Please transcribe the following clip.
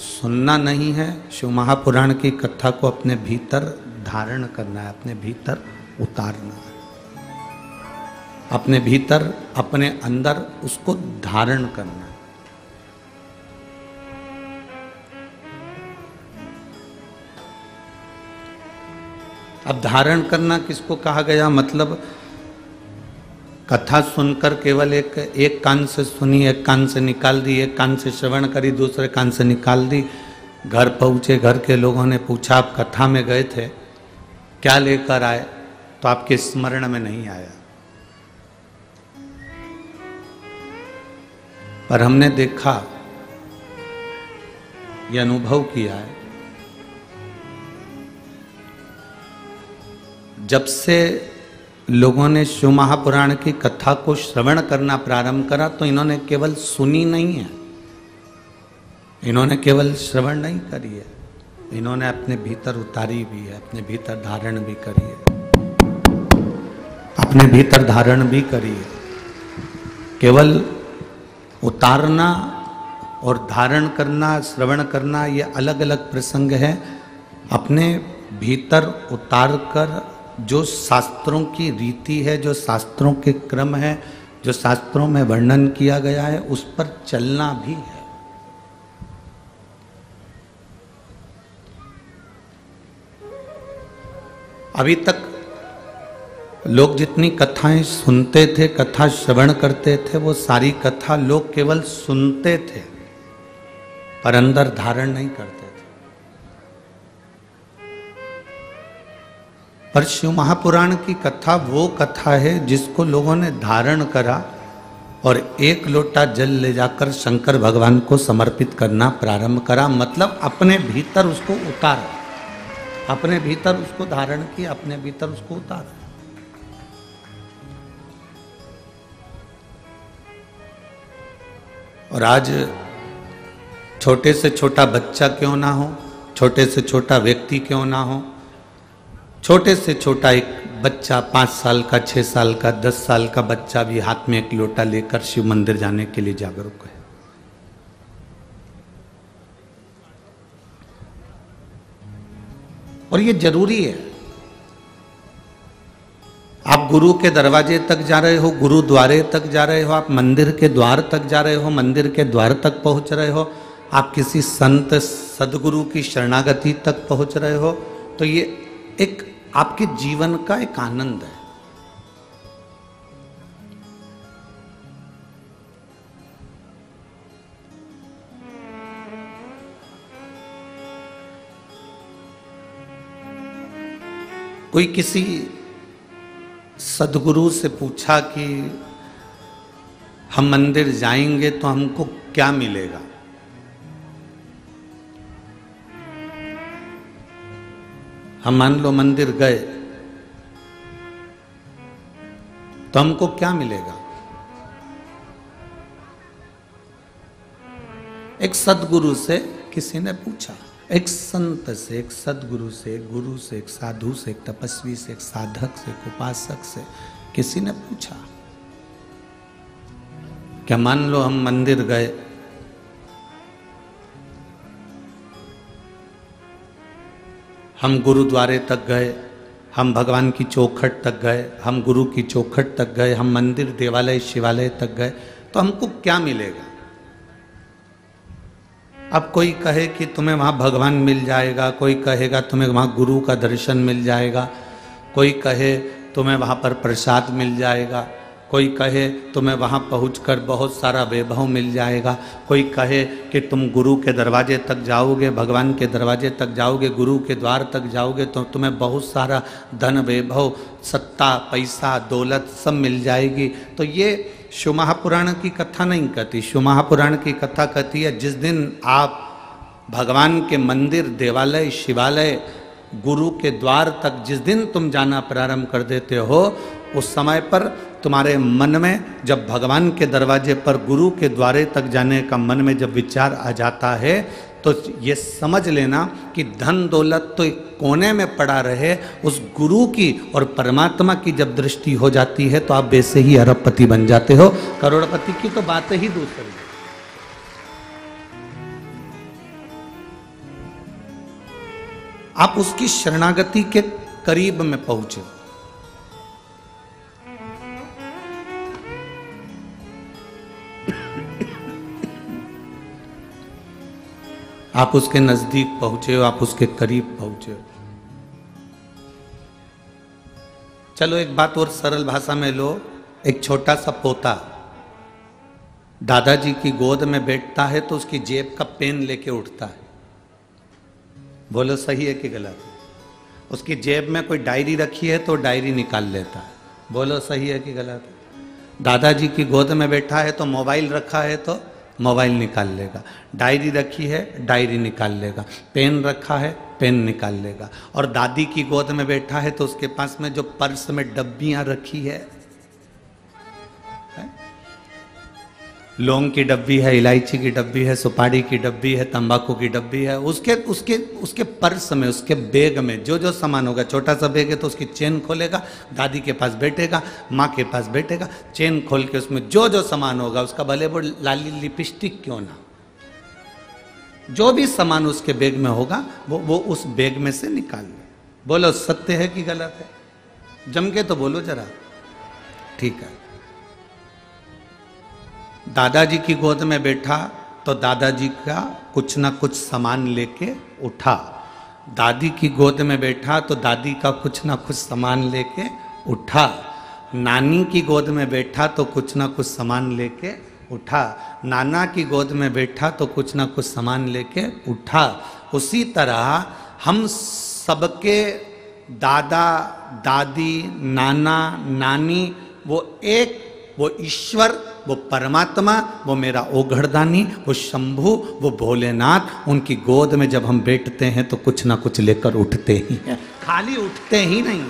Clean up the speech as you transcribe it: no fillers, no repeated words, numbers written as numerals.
सुनना नहीं है, शिव महापुराण की कथा को अपने भीतर धारण करना है, अपने भीतर उतारना है, अपने भीतर अपने अंदर उसको धारण करना है। अब धारण करना किसको कहा गया? मतलब कथा सुनकर केवल एक कान से सुनी, एक कान से निकाल दी, एक कान से श्रवण करी, दूसरे कान से निकाल दी। घर पहुँचे, घर के लोगों ने पूछा आप कथा में गए थे, क्या लेकर आए? तो आपके स्मरण में नहीं आया। पर हमने देखा, ये अनुभव किया है, जब से लोगों ने शिव महापुराण की कथा को श्रवण करना प्रारंभ करा तो इन्होंने केवल सुनी नहीं है, इन्होंने केवल श्रवण नहीं करी है, इन्होंने अपने भीतर उतारी भी है, अपने भीतर धारण भी करी है, अपने भीतर धारण भी करी है। केवल उतारना और धारण करना, श्रवण करना, ये अलग अलग प्रसंग है। अपने भीतर उतार कर जो शास्त्रों की रीति है, जो शास्त्रों के क्रम है, जो शास्त्रों में वर्णन किया गया है, उस पर चलना भी है। अभी तक लोग जितनी कथाएं सुनते थे, कथा श्रवण करते थे, वो सारी कथा लोग केवल सुनते थे पर अंदर धारण नहीं करते थे। पर शिव महापुराण की कथा वो कथा है जिसको लोगों ने धारण करा और एक लोटा जल ले जाकर शंकर भगवान को समर्पित करना प्रारंभ करा। मतलब अपने भीतर उसको उतारा, अपने भीतर उसको धारण किया, अपने भीतर उसको उतारा। और आज छोटे से छोटा बच्चा क्यों ना हो, छोटे से छोटा व्यक्ति क्यों ना हो, छोटे से छोटा एक बच्चा 5 साल का, 6 साल का, 10 साल का बच्चा भी हाथ में एक लोटा लेकर शिव मंदिर जाने के लिए जागरूक है। और ये जरूरी है। आप गुरु के दरवाजे तक जा रहे हो, गुरुद्वारे तक जा रहे हो, आप मंदिर के द्वार तक जा रहे हो, मंदिर के द्वार तक पहुंच रहे हो, आप किसी संत सदगुरु की शरणागति तक पहुंच रहे हो, तो ये एक आपके जीवन का एक आनंद है। कोई किसी सदगुरु से पूछा कि हम मंदिर जाएंगे तो हमको क्या मिलेगा? हम मान लो मंदिर गए तो हमको क्या मिलेगा? एक सदगुरु से किसी ने पूछा, एक संत से, एक सदगुरु से, एक गुरु से, एक साधु से, एक तपस्वी से, एक साधक से, एक उपासक से किसी ने पूछा, क्या मान लो हम मंदिर गए, हम गुरुद्वारे तक गए, हम भगवान की चौखट तक गए, हम गुरु की चौखट तक गए, हम मंदिर, देवालय, शिवालय तक गए, तो हमको क्या मिलेगा? अब कोई कहे कि तुम्हें वहाँ भगवान मिल जाएगा, कोई कहेगा तुम्हें वहाँ गुरु का दर्शन मिल जाएगा, कोई कहे तुम्हें वहाँ पर प्रसाद मिल जाएगा, कोई कहे तुम्हें वहाँ पहुंचकर बहुत सारा वैभव मिल जाएगा, कोई कहे कि तुम गुरु के दरवाजे तक जाओगे, भगवान के दरवाजे तक जाओगे, गुरु के द्वार तक जाओगे तो तुम्हें बहुत सारा धन, वैभव, सत्ता, पैसा, दौलत सब मिल जाएगी। तो ये शिव महापुराण की कथा नहीं कहती। शिव महापुराण की कथा कहती है जिस दिन आप भगवान के मंदिर, देवालय, शिवालय, गुरु के द्वार तक जिस दिन तुम जाना प्रारंभ कर देते हो, उस समय पर तुम्हारे मन में जब भगवान के दरवाजे पर, गुरु के द्वारे तक जाने का मन में जब विचार आ जाता है तो ये समझ लेना कि धन दौलत तो एक कोने में पड़ा रहे, उस गुरु की और परमात्मा की जब दृष्टि हो जाती है तो आप वैसे ही अरबपति बन जाते हो। करोड़पति की तो बात ही दूसरी है। आप उसकी शरणागति के करीब में पहुंचे। आप उसके नजदीक पहुंचे हो, आप उसके करीब पहुंचे हो। चलो एक बात और सरल भाषा में लो। एक छोटा सा पोता दादाजी की गोद में बैठता है तो उसकी जेब का पेन लेके उठता है। बोलो सही है कि गलत है? उसकी जेब में कोई डायरी रखी है तो डायरी निकाल लेता है। बोलो सही है कि गलत है? दादाजी की गोद में बैठा है तो मोबाइल रखा है तो मोबाइल निकाल लेगा, डायरी रखी है डायरी निकाल लेगा, पेन रखा है पेन निकाल लेगा। और दादी की गोद में बैठा है तो उसके पास में जो पर्स में डब्बियां रखी है, लौंग की डब्बी है, इलायची की डब्बी है, सुपारी की डब्बी है, तंबाकू की डब्बी है, उसके उसके उसके पर्स में, उसके बैग में जो जो सामान होगा। छोटा सा बैग है तो उसकी चेन खोलेगा, दादी के पास बैठेगा, माँ के पास बैठेगा, चेन खोल के उसमें जो जो सामान होगा उसका, भले वो लाली लिपस्टिक क्यों ना, जो भी सामान उसके बैग में होगा वो उस बैग में से निकाल ले। बोलो सत्य है कि गलत है? जम के तो बोलो जरा। ठीक है। दादाजी की गोद में बैठा तो दादाजी का कुछ ना कुछ सामान लेके उठा। दादी की गोद में बैठा तो दादी का कुछ ना कुछ सामान लेके उठा। नानी की गोद में बैठा तो कुछ ना कुछ सामान लेके उठा। नाना की गोद में बैठा तो कुछ ना कुछ सामान लेके उठा। उसी तरह हम सबके दादा दादी नाना नानी वो ईश्वर, वो परमात्मा, वो मेरा ओघड़दानी, वो शंभू, वो भोलेनाथ, उनकी गोद में जब हम बैठते हैं तो कुछ ना कुछ लेकर उठते ही हैं, खाली उठते ही नहीं।